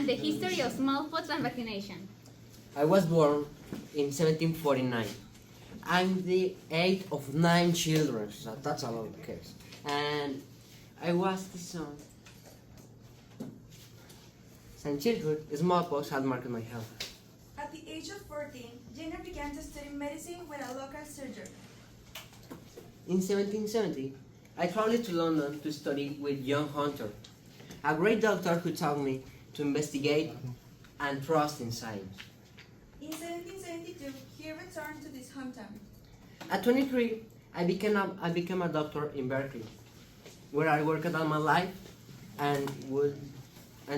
and the history of smallpox and vaccination. I was born in 1749. I'm the eighth of 9 children, so that's a lot of kids. And I was the son. Since childhood, smallpox had marked my health. At the age of 14, Jenner began to study medicine with a local surgeon. In 1770, I traveled to London to study with John Hunter, a great doctor who taught me to investigate and trust in science. In 1772, he returned to his hometown. At 23, I became a doctor in Berkeley, where I worked all my life and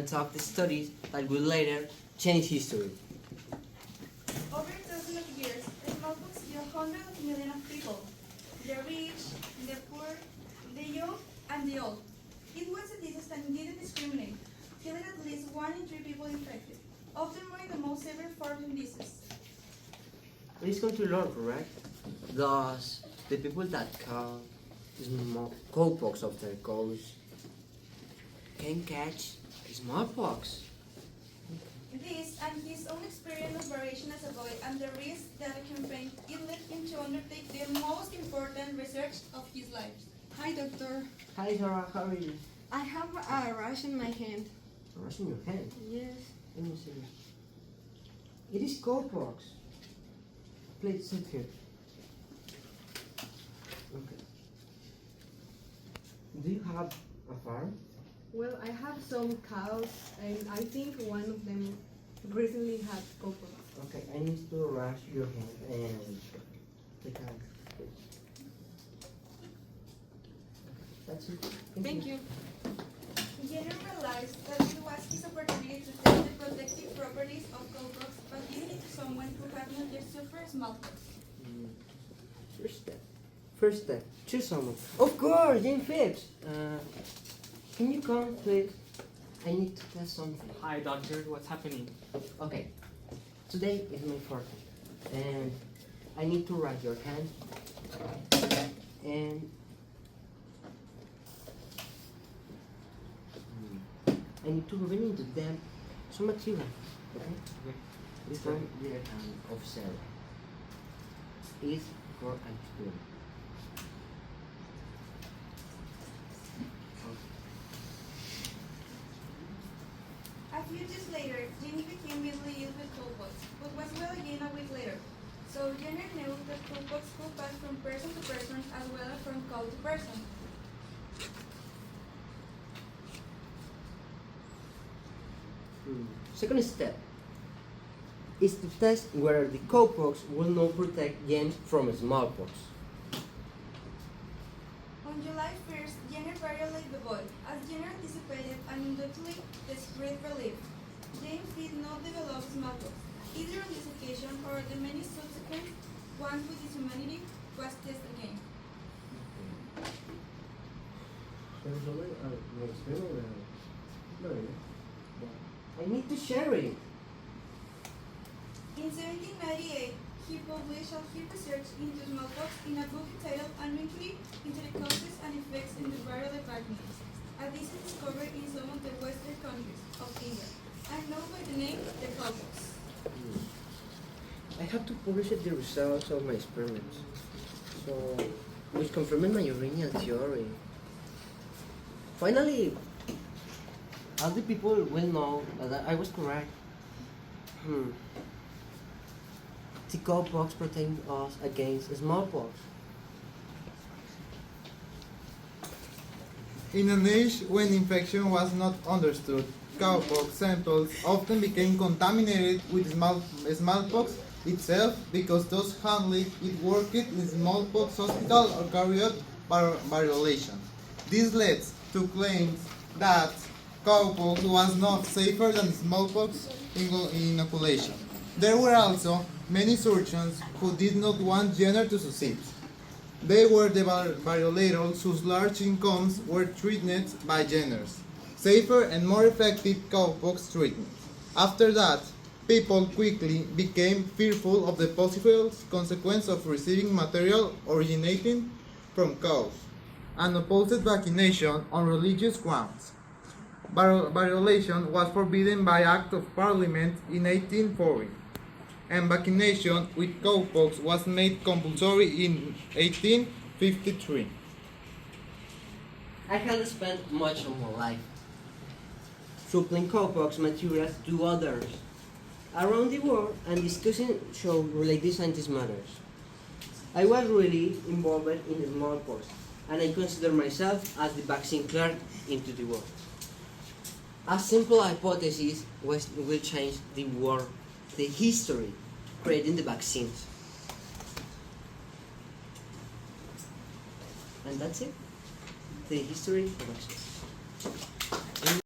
taught the studies that would later change history. Over dozens of years, smallpox killed hundreds of millions of people. The rich, the poor, the young, and the old. It was a disease that didn't discriminate, killing at least 1 in 3 people infected, often more in the most severe forms of disease. It is going to learn, correct? Thus, the people that call cowpox of their coast can catch smallpox. This and his own experience of variation as a boy and the risk that a campaign it led him to undertake the most important research of his life. Hi, doctor. Hi, Sarah, how are you? I have a rash in my hand. A rash in your hand? Yes. Let me see. It is cowpox. Please sit here. Okay. Do you have a farm? Well, I have some cows, and I think one of them recently had cowpox. Okay, I need to rush your hand and take a. That's it. Thank you. Jenner realized that it was his opportunity to test the protective properties of cowpox by giving it to someone who had not yet suffered smallpox. First step. Choose someone. Of course, Jane Phipps. Can you come, please? I need to test something. Hi, doctor. What's happening? Okay. Today is my birthday, and I need to write your hand, and I need to bring into them some material. Okay? This one is a hand of Sarah. Is for an experiment. A few days later, Jenny became badly ill with cowpox, but was well again a week later. So Jenner knew that cowpox could pass from person to person as well as from cow to person. Second step is to test whether the cowpox will not protect Jane from smallpox. On July 1st, Jenner violated the boy. As Jenner anticipated and undoubtedly the spread relieved. James did not develop smallpox, either on this occasion or the many subsequent ones with his humanity was tested again. I need to share it. In 1798, he published all his research into smallpox in a book entitled Unknowingly into the Causes and Effects in the Viral Epidemics. A disease discovered in some of the western countries of India, and known by the name the cowpox. I have to publish the results of my experiments, so which confirmed my original theory. Finally, all the people will know that I was correct. The cowpox protects us against smallpox. In an age when infection was not understood, cowpox samples often became contaminated with smallpox itself because those handling it worked in smallpox hospital or carried out variolation. This led to claims that cowpox was not safer than smallpox inoculation. There were also many surgeons who did not want Jenner to succeed. They were the variolators whose large incomes were treated by Jenner's safer and more effective cowpox treatment. After that, people quickly became fearful of the possible consequence of receiving material originating from cows and opposed vaccination on religious grounds. variolation was forbidden by Act of Parliament in 1840, and vaccination with cowpox was made compulsory in 1853. I had spent much of my life supplying cowpox materials to others around the world and discussing show related scientist matters. I was really involved in the smallpox, and I consider myself as the vaccine clerk into the world. A simple hypothesis will change the world, the history, creating the vaccines. And that's it. The history of vaccines.